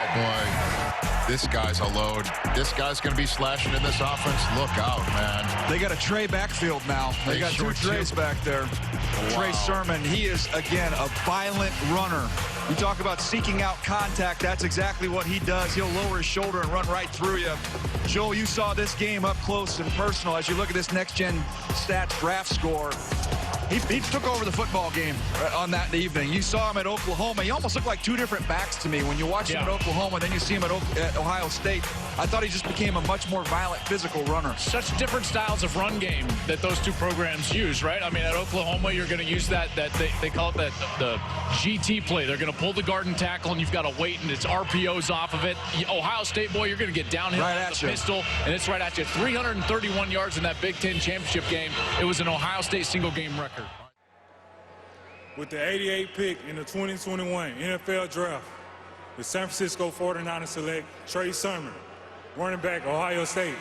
Oh, boy. This guy's a load. This guy's going to be slashing in this offense. Look out, man. They got a Trey backfield now. They got 2 Treys back there. Wow. Trey Sermon, he is, again, a violent runner. You talk about seeking out contact. That's exactly what he does. He'll lower his shoulder and run right through you. Joel, you saw this game up close and personal as you look at this next-gen stats draft score. He took over the football game on that evening. You saw him at Oklahoma. He almost looked like 2 different backs to me. When you watch him at Oklahoma, then you see him at Ohio State. I thought he just became a much more violent, physical runner. Such different styles of run game that those 2 programs use, right? I mean, at Oklahoma, you're going to use that they call it the GT play. They're going to pull the guard and tackle, and you've got to wait, and it's RPOs off of it. Ohio State, boy, you're going to get downhill with the pistol, and it's right at you. 331 yards in that Big Ten championship game. It was an Ohio State single-game record. With the 88th pick in the 2021 NFL Draft, the San Francisco 49ers select Trey Sermon, running back, Ohio State.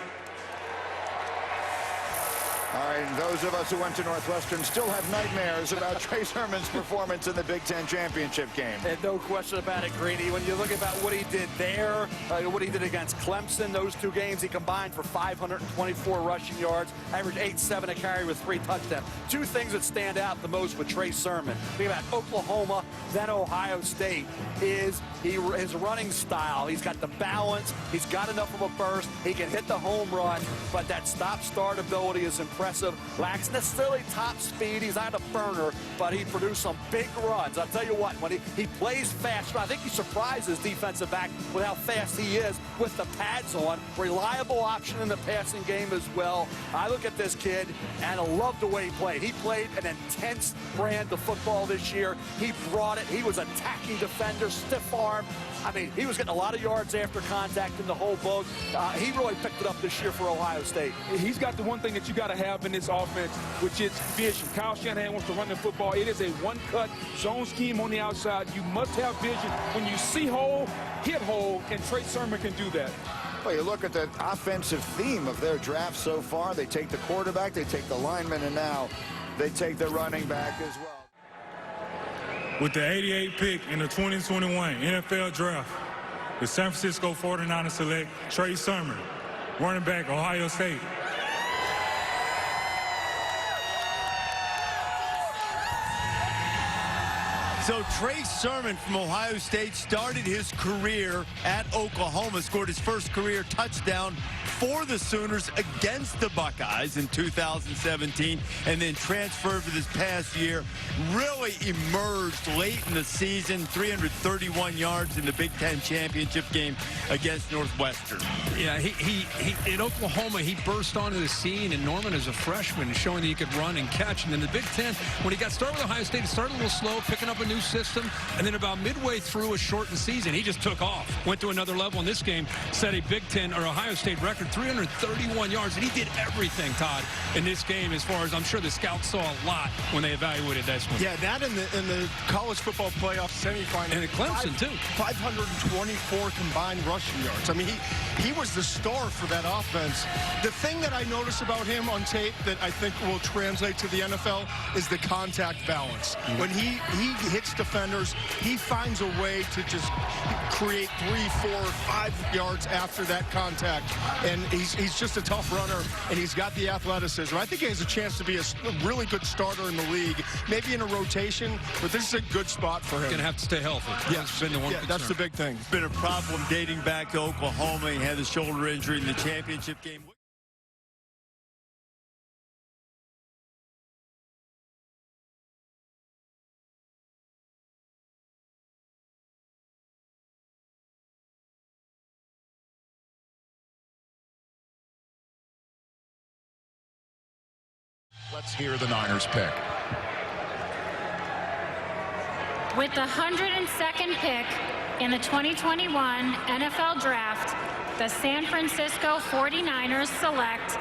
All right, and those of us who went to Northwestern still have nightmares about Trey Sermon's performance in the Big Ten championship game. And no question about it, Greeny. When you look about what he did there, what he did against Clemson, those 2 games, he combined for 524 rushing yards, averaged 8.7 a carry with 3 touchdowns. 2 things that stand out the most with Trey Sermon. Think about Oklahoma, then Ohio State, is his running style. He's got the balance. He's got enough of a burst. He can hit the home run, but that stop-start ability is important. impressive. Lacks necessarily top speed. He's not a burner, but he produced some big runs. I'll tell you what, when he plays fast, I think he surprises defensive back with how fast he is with the pads on. Reliable option in the passing game as well. I look at this kid, and I love the way he played. He played an intense brand of football this year. He brought it. He was attacking defender, stiff arm. I mean, he was getting a lot of yards after contact in the whole boat. He really picked it up this year for Ohio State. He's got the one thing that you got to have in this offense, which is vision. Kyle Shanahan wants to run the football. It is a one-cut zone scheme on the outside. You must have vision. When you see hole, hit hole, and Trey Sermon can do that. Well, you look at the offensive theme of their draft so far. They take the quarterback, they take the lineman, and now they take the running back as well. With the 88th pick in the 2021 NFL Draft, the San Francisco 49ers select Trey Sermon, running back, Ohio State. So Trey Sermon from Ohio State started his career at Oklahoma, scored his first career touchdown for the Sooners against the Buckeyes in 2017, and then transferred for this past year. Really emerged late in the season, 331 yards in the Big Ten championship game against Northwestern. Yeah, he in Oklahoma, he burst onto the scene, and Norman as a freshman showing that he could run and catch. And in the Big Ten, when he got started with Ohio State, he started a little slow, picking up a new system, and then about midway through a shortened season, he just took off, went to another level in this game, set a Big Ten or Ohio State record, 331 yards, and he did everything, Todd, in this game. As far as I'm sure the scouts saw a lot when they evaluated this one. Yeah, that in the college football playoff semifinal. And at Clemson, too. 524 combined rushing yards. I mean, he was the star for that offense. The thing that I notice about him on tape that I think will translate to the NFL is the contact balance. When he hits defenders, he finds a way to just create 3, 4, 5 yards after that contact. And he's just a tough runner, and he's got the athleticism. I think he has a chance to be a really good starter in the league, maybe in a rotation, but this is a good spot for him. Going to have to stay healthy. Yes, that's the big thing. It's been a problem dating back to Oklahoma. He had the shoulder injury in the championship game. Let's hear the Niners pick. With the 102nd pick in the 2021 NFL Draft, the San Francisco 49ers select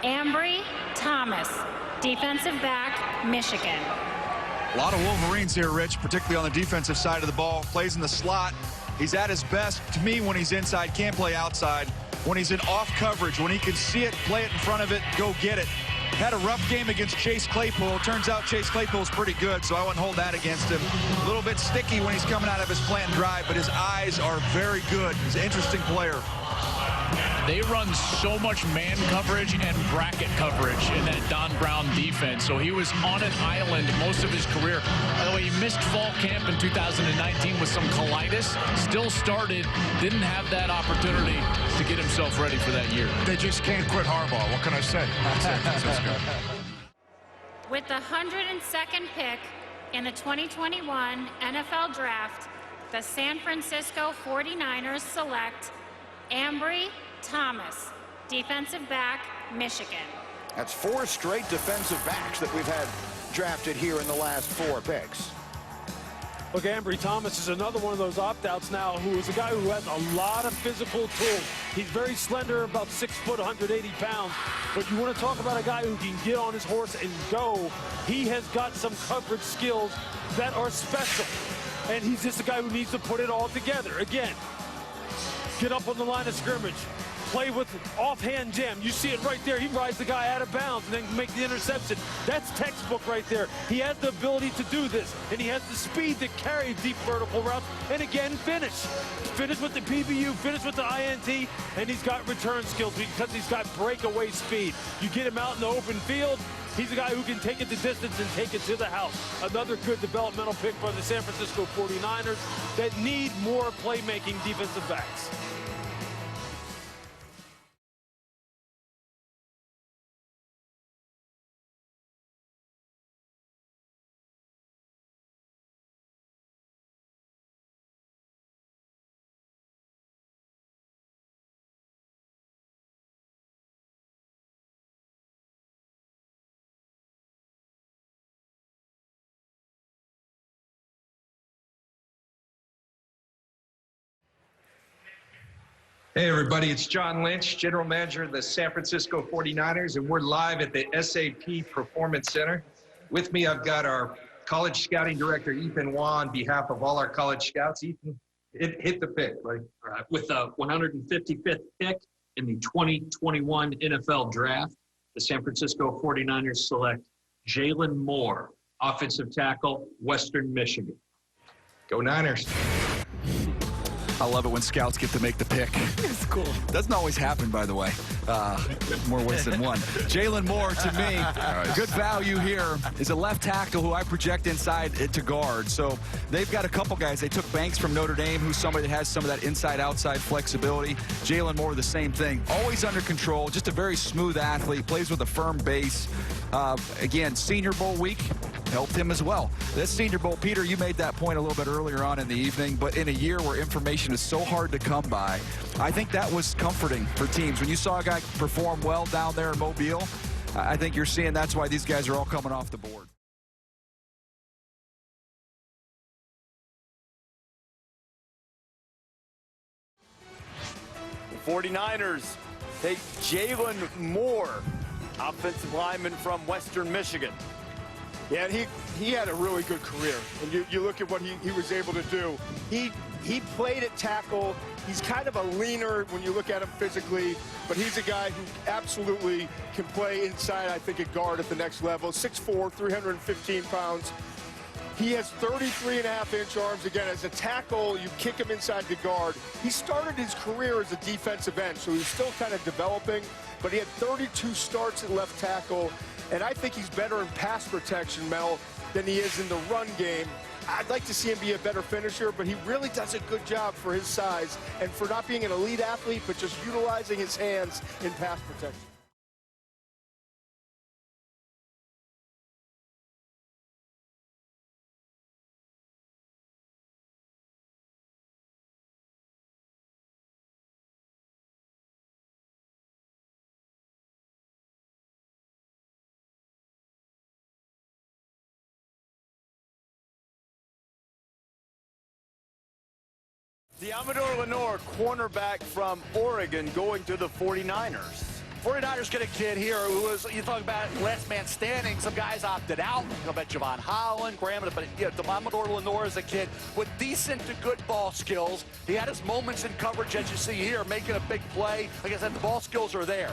Ambry Thomas, defensive back, Michigan. A lot of Wolverines here, Rich, particularly on the defensive side of the ball. Plays in the slot. He's at his best, to me, when he's inside. Can't play outside. When he's in off coverage, when he can see it, play it in front of it, go get it. Had a rough game against Chase Claypool. Turns out Chase Claypool's pretty good, so I wouldn't hold that against him. A little bit sticky when he's coming out of his plant and drive, but his eyes are very good. He's an interesting player. They run so much man coverage and bracket coverage in that Don Brown defense. So he was on an island most of his career. By the way, he missed fall camp in 2019 with some colitis. Still started, didn't have that opportunity to get himself ready for that year. They just can't quit Harbaugh. What can I say? San Francisco. With the 102nd pick in the 2021 NFL Draft, the San Francisco 49ers select Ambry Thomas, defensive back, Michigan. That's 4 straight defensive backs that we've had drafted here in the last 4 picks. Look, Ambry Thomas is another one of those opt-outs now who is a guy who has a lot of physical tools. He's very slender, about 6 foot, 180 pounds. But you want to talk about a guy who can get on his horse and go. He has got some coverage skills that are special. And he's just a guy who needs to put it all together. Again, get up on the line of scrimmage, play with offhand jam. You see it right there. He rides the guy out of bounds and then make the interception. That's textbook right there. He has the ability to do this, and he has the speed to carry deep vertical routes, and again, finish. Finish with the PBU, finish with the INT, and he's got return skills because he's got breakaway speed. You get him out in the open field, he's a guy who can take it the distance and take it to the house. Another good developmental pick by the San Francisco 49ers that need more playmaking defensive backs. Hey, everybody, it's John Lynch, General Manager of the San Francisco 49ers, and we're live at the SAP Performance Center. With me, I've got our College Scouting Director, Ethan Waugh, on behalf of all our college scouts. Ethan, hit the pick, buddy. All right, with the 155th pick in the 2021 NFL Draft, the San Francisco 49ers select Jalen Moore, offensive tackle, Western Michigan. Go Niners. I love it when scouts get to make the pick. It's cool. Doesn't always happen, by the way. More ways than one. Jalen Moore, to me, good value here, is a left tackle who I project inside to guard. So they've got a couple guys. They took Banks from Notre Dame, who's somebody that has some of that inside-outside flexibility. Jalen Moore, the same thing. Always under control, just a very smooth athlete, plays with a firm base. Again, Senior Bowl week helped him as well. This Senior Bowl, Peter, you made that point a little bit earlier on in the evening, but in a year where information is so hard to come by, I think that was comforting for teams. When you saw a guy perform well down there in Mobile, I think you're seeing that's why these guys are all coming off the board. The 49ers take Jalen Moore, offensive lineman from Western Michigan. Yeah, and he had a really good career. And you look at what he was able to do. He played at tackle. He's kind of a leaner when you look at him physically, but he's a guy who absolutely can play inside, I think, at guard at the next level. 6'4", 315 pounds. He has 33.5-inch arms. Again, as a tackle, you kick him inside the guard. He started his career as a defensive end, so he's still kind of developing, but he had 32 starts at left tackle. And I think he's better in pass protection, Mel, than he is in the run game. I'd like to see him be a better finisher, but he really does a good job for his size and for not being an elite athlete, but just utilizing his hands in pass protection. Amador Lenore, cornerback from Oregon, going to the 49ers. 49ers get a kid here who was, you talk about last man standing, some guys opted out. You know about Javon Holland, Graham, but Amador Lenore is a kid with decent to good ball skills. He had his moments in coverage, as you see here, making a big play. Like I said, the ball skills are there.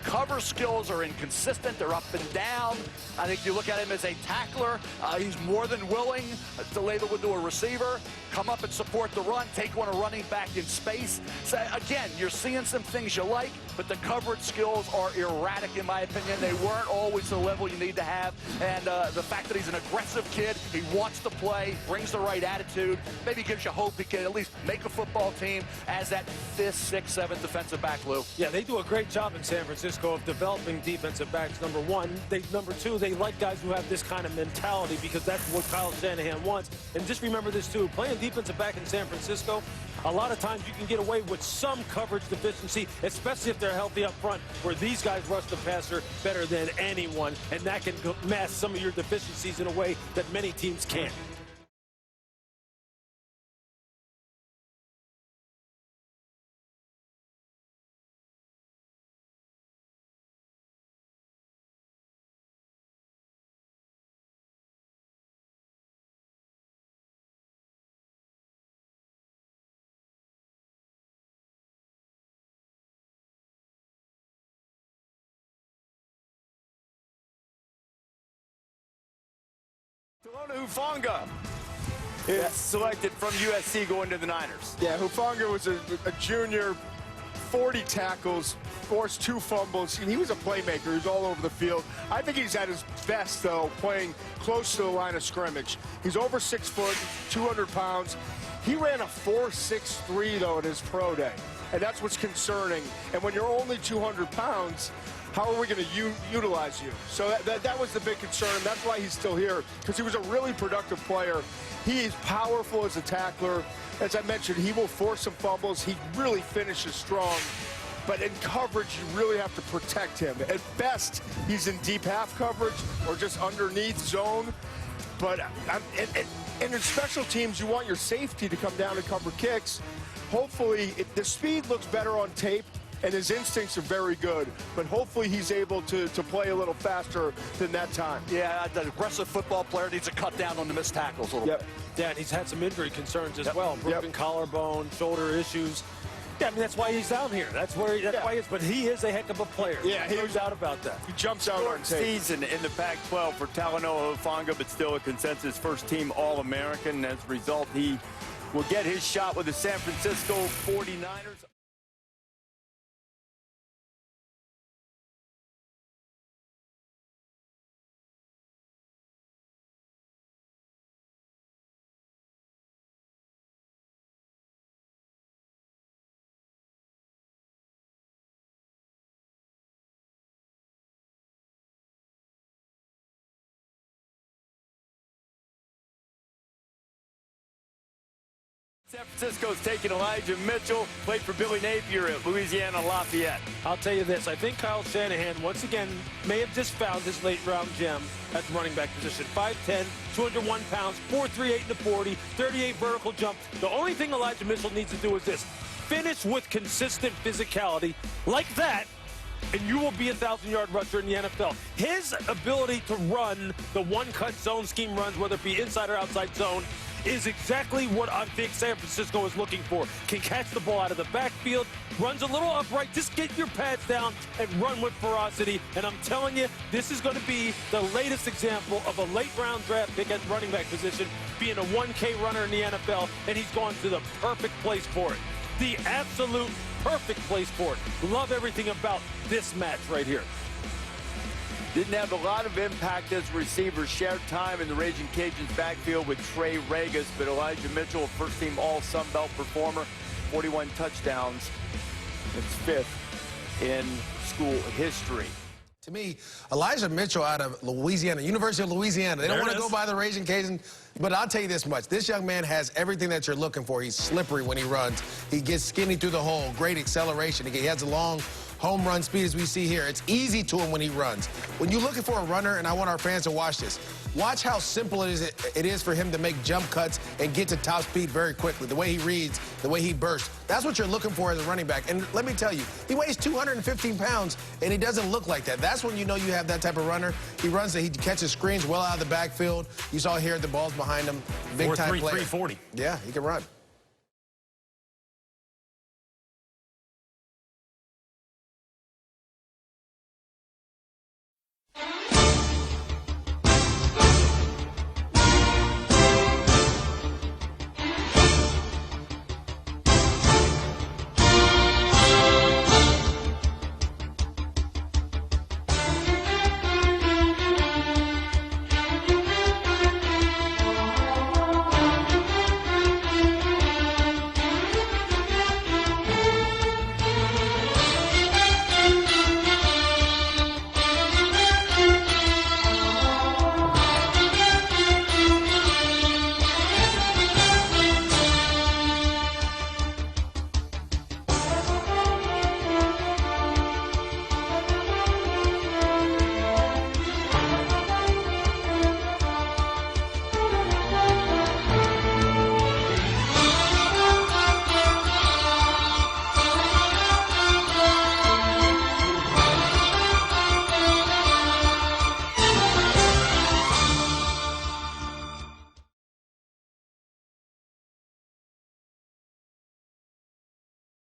Cover skills are inconsistent. They're up and down. I think you look at him as a tackler. He's more than willing to lay the window to a receiver, come up and support the run, take one a running back in space. So again, you're seeing some things you like, but the coverage skills are erratic in my opinion. They weren't always the level you need to have. And the fact that he's an aggressive kid, he wants to play, brings the right attitude, maybe gives you hope he can at least make a football team as that 5th, 6th, 7th defensive back, Lou. Yeah, they do a great job in San Francisco of developing defensive backs. Number one, number two, they like guys who have this kind of mentality because that's what Kyle Shanahan wants. And just remember this too, playing defensive back in San Francisco, a lot of times you can get away with some coverage deficiency, especially if they're healthy up front, where these guys rush the passer better than anyone, and that can mask some of your deficiencies in a way that many teams can't. Talona Hufanga is selected from USC going to the Niners. Yeah, Hufanga was a junior, 40 tackles, forced 2 fumbles, and he was a playmaker. He was all over the field. I think he's at his best, though, playing close to the line of scrimmage. He's over 6 foot, 200 pounds. He ran a 4.63, though, at his pro day, and that's what's concerning. And when you're only 200 pounds, how are we going to utilize you? So that was the big concern. That's why he's still here, because he was a really productive player. He is powerful as a tackler. As I mentioned, he will force some fumbles. He really finishes strong. But in coverage, you really have to protect him. At best, he's in deep half coverage or just underneath zone. But And in special teams, you want your safety to come down and cover kicks. Hopefully, the speed looks better on tape, and his instincts are very good. But hopefully he's able to play a little faster than that time. Yeah, the aggressive football player needs to cut down on the missed tackles a little bit. Yeah, and he's had some injury concerns as well. Broken collarbone, shoulder issues. Yeah, I mean, that's why he's down here. That's why he is. But he is a heck of a player. Yeah, no doubt about that. He jumps out on tape. Season in the Pac-12 for Talanoa Hufanga, but still a consensus first-team All-American. As a result, he will get his shot with the San Francisco 49ers. San Francisco's taking Elijah Mitchell, played for Billy Napier at Louisiana Lafayette. I'll tell you this. I think Kyle Shanahan, once again, may have just found his late-round gem at the running back position. 5'10", 201 pounds, 4'3", 8 in the 40, 38 vertical jump. The only thing Elijah Mitchell needs to do is this. Finish with consistent physicality like that, and you will be a 1,000-yard rusher in the NFL. His ability to run the one-cut zone scheme runs, whether it be inside or outside zone, is exactly what I think San Francisco is looking for. Can catch the ball out of the backfield, runs a little upright, just get your pads down and run with ferocity. And I'm telling you, this is going to be the latest example of a late-round draft pick at running back position being a 1K runner in the NFL, and he's gone to the perfect place for it. The absolute perfect place for it. Love everything about this match right here. Didn't have a lot of impact as receivers. Shared time in the Raging Cajuns backfield with Trey Regas, but Elijah Mitchell, a first-team All-Sun Belt performer, 41 touchdowns. It's fifth in school history. To me, Elijah Mitchell out of Louisiana, University of Louisiana. They don't want to go by the Raging Cajuns, but I'll tell you this much. This young man has everything that you're looking for. He's slippery when he runs. He gets skinny through the hole, great acceleration. He has a long home run speed as we see here. It's easy to him when he runs. When you're looking for a runner, and I want our fans to watch this, watch how simple it is for him to make jump cuts and get to top speed very quickly. The way he reads, the way he bursts. That's what you're looking for as a running back. And let me tell you, he weighs 215 pounds, and he doesn't look like that. That's when you know you have that type of runner. He runs, he catches screens well out of the backfield. You saw here the ball's behind him. Big time player. 340. Yeah, he can run.